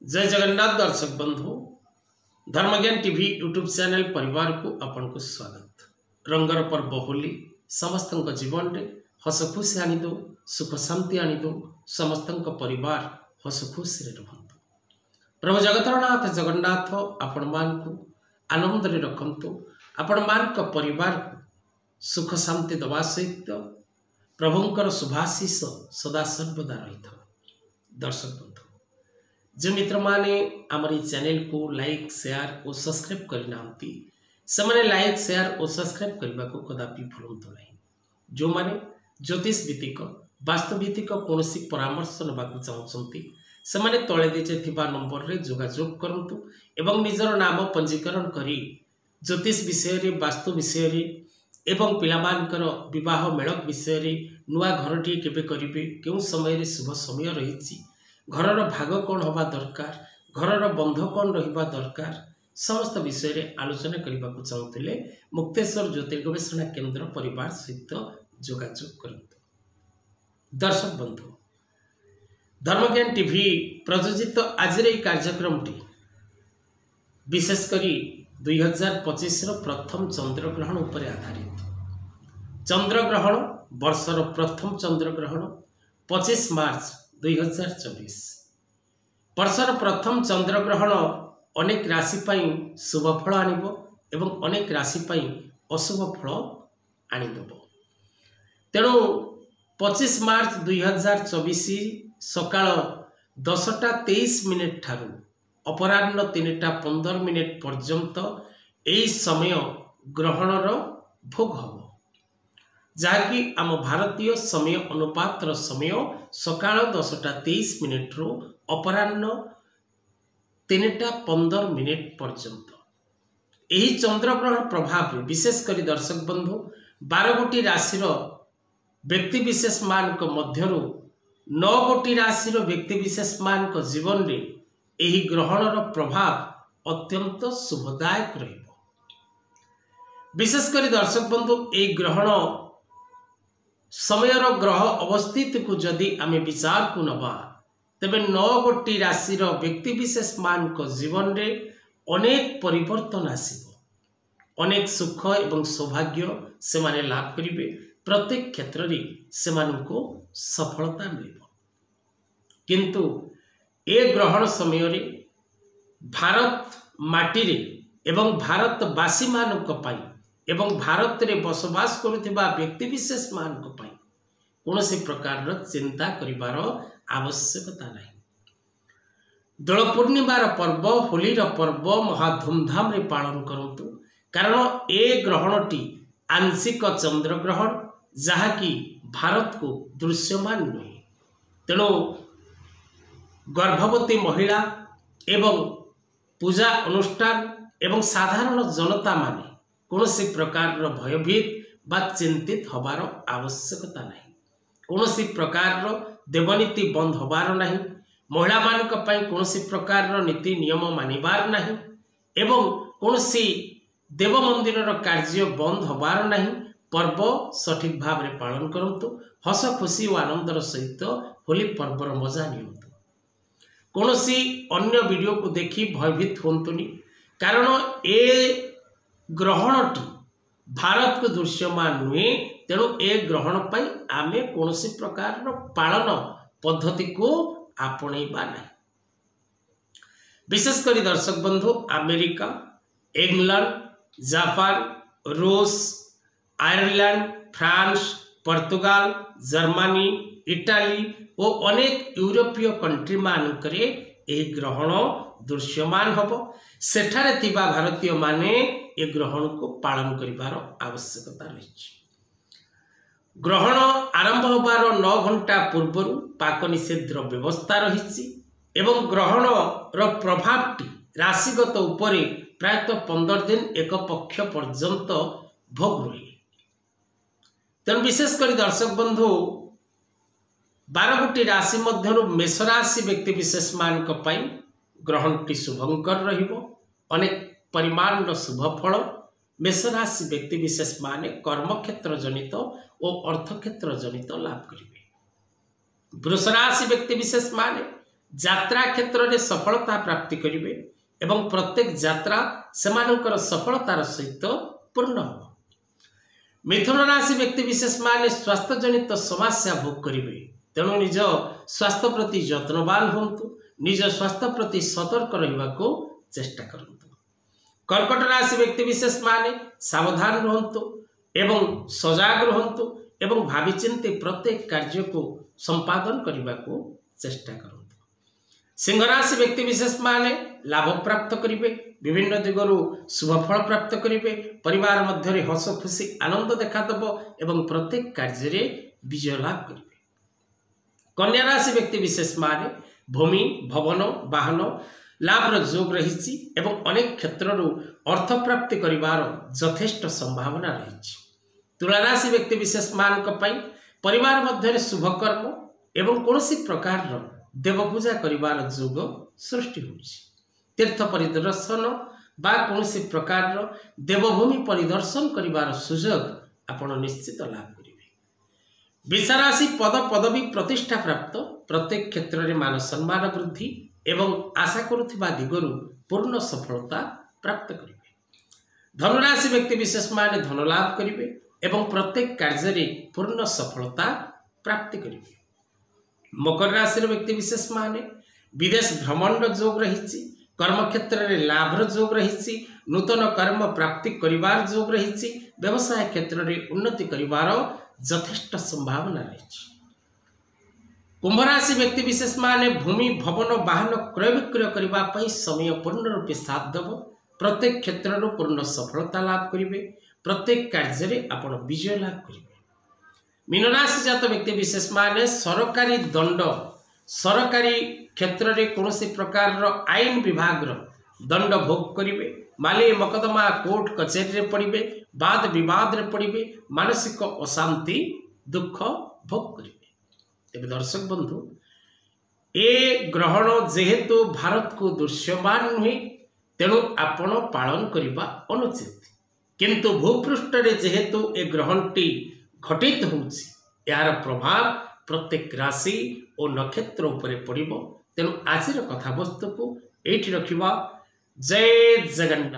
जय जगन्नाथ दर्शक बंधु धर्मज्ञान टीवी यूट्यूब चैनल परिवार को आपन को स्वागत। रंगर पर्व होली समस्त जीवन में हस खुशी आनी दो, सुख शांति आनी दो, समस्त परिवार हस खुशी रुहतु। प्रभु जगतरनाथ जगन्नाथ आपण मान को आनंद रे रखंतु। आपण मान को परिवार को सुख शांति दवा सहित प्रभुंकर शुभाशीष सदा सर्वदा रही था। दर्शक बंधु जो मित्र माने आमरी चैनल को लाइक शेयर और सब्सक्राइब करना से लाइक शेयर और सब्सक्राइब करने को कदापि भूलु ना। जो माने ज्योतिष भित्तिक वास्तुभित्तिक कौन परामर्श नाक चाहते से तले दीजे नंबर रे जोगाजोग करंतु एवं निजर नाम पंजीकरण करी ज्योतिष विषय रे वास्तु विषय रे एवं पिलामानकर विवाह मेल विषय रे नुआ घरटी केबे करिवे केउ समय रे शुभ समय रही घरर भाग कौन हवा दरकार घरर बंध कौन रहिबा दरकार समस्त विषय रे आलोचना करने को चाहूले मुक्तेश्वर ज्योतिर्गवेषणा केन्द्र परिवार सहित जोगाजोग करंतु। दर्शक बंधु धर्मज्ञान टीवी प्रयोजित आज कार्यक्रम टी विशेषकर 2025 प्रथम चंद्रग्रहण उपर आधारित। चंद्रग्रहण वर्षर प्रथम चंद्रग्रहण 25 मार्च 2024 वर्षर प्रथम चंद्रग्रहण अनेक राशि शुभ फल आनिबो एवं अनेक राशि अशुभ फल आनिदेव। तेणु 25 मार्च 2024 सकाळ 10:23 ठारू अपराह्न 3:15 पर्यंत यही समय ग्रहणर भोग हम जहाँकि आम भारतीय समय अनुपातर समय सकाळ 10:23 रु अपराह्न 3:15 पर्यंत। यही चंद्रग्रहण प्रभाव विशेषकर दर्शक बंधु 12 गोटी राशि व्यक्ति विशेष मान मध्यरु 9 गोटी राशि व्यक्ति विशेष मान जीवन में यही ग्रहणर प्रभाव अत्यंत शुभदायक रहिबो। विशेषकर दर्शक बंधु यही ग्रहण समयर ग्रह अवस्थित को जदि आमे विचार को नबा तेबे 9 गोटी राशि व्यक्ति विशेष मान जीवन रे अनेक परिवर्तन आसिबो। अनेक सुख एवं सौभाग्य से माने लाभ करिवे। प्रत्येक क्षेत्र रे से मानको सफलता मिलिबो। किंतु ए ग्रहण समय रे भारत माटी रे एवं भारतवासी मानक पई एवं भारत रे बसवास करुथिबा व्यक्ति विशेष मान कौन प्रकार चिंता करिवार आवश्यकता नहीं। दोल पूर्णिमार पर्व होलीर पर्व महा धूमधाम रे पालन करंतु कारण ए ग्रहणटी आंशिक चंद्रग्रहण जहाँकि भारत को दृश्यमान नुहे। तेणु गर्भवती महिला एवं पूजा अनुष्ठान एवं साधारण जनता माने कौन प्रकार भयभीत बा चिंतित हबार आवश्यकता नहीं। कौन प्रकार देवनीति बंद हबार नहीं। महिला मानक पई कौन प्रकार नीति नियम मानिबार नहीं एवं कौन देव मंदिर कार्य बंद हबार नहीं। पर्व सठिक भाव में पालन करंतु हस खुशी और आनंदर सहित होली पर्वर मजा नियंतु। कौन अन्य वीडियो को देखी भयभीत होंतुनी कारण ए ग्रहणटी भारत को दृश्यमान नुहे। तेणु ए ग्रहण पर आमे कौन प्रकार पालन पद्धति को आपणेबा नहीं। विशेषकर दर्शक बंधु अमेरिका इंग्लैंड जापान रूस Ireland France Portugal Germany Italy और अनेक यूरोपीय कंट्री मानक ग्रहण दृश्यमान हम सेठारे थिबा भारतीय माने ए ग्रहण को पालन करिवार आवश्यकता रही। ग्रहण आरंभ होबार 9 घंटा पूर्व पाक निषेधर व्यवस्था रही एवं ग्रहण प्रभावटी राशिगत उपरे प्रायतः 15 दिन एक पक्ष पर्यंत भोग रही। तेणु विशेषकर दर्शक बंधु 12 गोटी राशि मध्यरु मेष राशि व्यक्ति विशेष मानक पई ग्रहणटी शुभंकर रहिबो। अनेक परिमाण शुभ फल मेष राशि व्यक्ति विशेष माने कर्म क्षेत्र जनित और अर्थ क्षेत्र जनित लाभ करेंगे। वृष राशि व्यक्ति विशेष माने यात्रा क्षेत्र में सफलता प्राप्ति करेंगे एवं प्रत्येक यात्रा सेमानंकर सफलतार सहित पूर्ण हो। मिथुन राशि व्यक्ति विशेष माने स्वास्थ्य जनित समस्या भोग करेंगे, तेणु निज स्वास्थ्य प्रति यत्नवान हूँ, निज स्वास्थ्य प्रति सतर्क रहा चेष्टा करूँ। कर्कट राशि व्यक्ति विशेष माने सावधान रुहतु एवं सजाग रुहतु एवं भाविचिंती प्रत्येक कार्य को संपादन करने को चेष्टा करूँ। सिंह राशि व्यक्ति विशेष माने लाभ प्राप्त करेंगे, विभिन्न दिगरु शुभफल प्राप्त करेंगे, परिवार मध्य हस खुशी आनंद देखादेव एवं प्रत्येक कार्य विजय लाभ करेंगे। कन्या राशि व्यक्ति विशेष माने भूमि भवन वाहन लाभ जोग रही एवं अनेक क्षेत्र अर्थ प्राप्ति करिवार यथेष्ट संभावना रही। तुला राशि व्यक्ति विशेष मान परिवार मध्य शुभ कर्म एवं कौन प्रकार देवपूजा करिवार जोग सृष्टि हो। तीर्थ परिदर्शन बा कौन प्रकार देवभूमि परिदर्शन करिवार सुजोग आपण निश्चित लाभ करेंगे। विषाराशि पद पदवी प्रतिष्ठा प्राप्त, प्रत्येक क्षेत्र में मान सम्मान वृद्धि एवं आशा करुथिबा दिगरु पूर्ण सफलता प्राप्त करेंगे। धनुराशि व्यक्ति विशेष माने धन लाभ करेंगे एवं प्रत्येक कार्य पूर्ण सफलता प्राप्ति करेंगे। मकर राशि व्यक्ति विशेष माने विदेश भ्रमण जोग रही, कर्म क्षेत्र में लाभ जोग रही, नूतन कर्म प्राप्ति करिवार जोग रही, व्यवसाय क्षेत्र में उन्नति करिवार यथेष्ट संभावना रही। कुंभ राशि व्यक्ति विशेष माने भूमि भवन वाहन क्रय विक्रय करने समय पूर्ण रूपे साथ देव, प्रत्येक क्षेत्र पूर्ण सफलता लाभ करेंगे, प्रत्येक कार्य आपण विजय लाभ करेंगे। मीन राशि जात व्यक्ति विशेष माने सरकारी दंड, सरकारी क्षेत्र में कौन प्रकार आईन विभाग दंड भोग करेंगे, माली मकदमा कोर्ट कचेरी पड़े, वाद विवाद पड़े, मानसिक अशांति दुख भोग करेंगे। तेज दर्शक बंधु, ए ग्रहण जेहेतु भारत को दृश्यमान नुहे, तेणु आपण पालन करने अनुचित, किंतु भूपृष्ठ रे जेहेतु ए ग्रहणटी घटित होउछि, यार प्रभाव प्रत्येक राशि और नक्षत्र उपरे पड़िबो। तेणु आजिर कथावस्तु को एठी रखिबा। जय जगन्नाथ।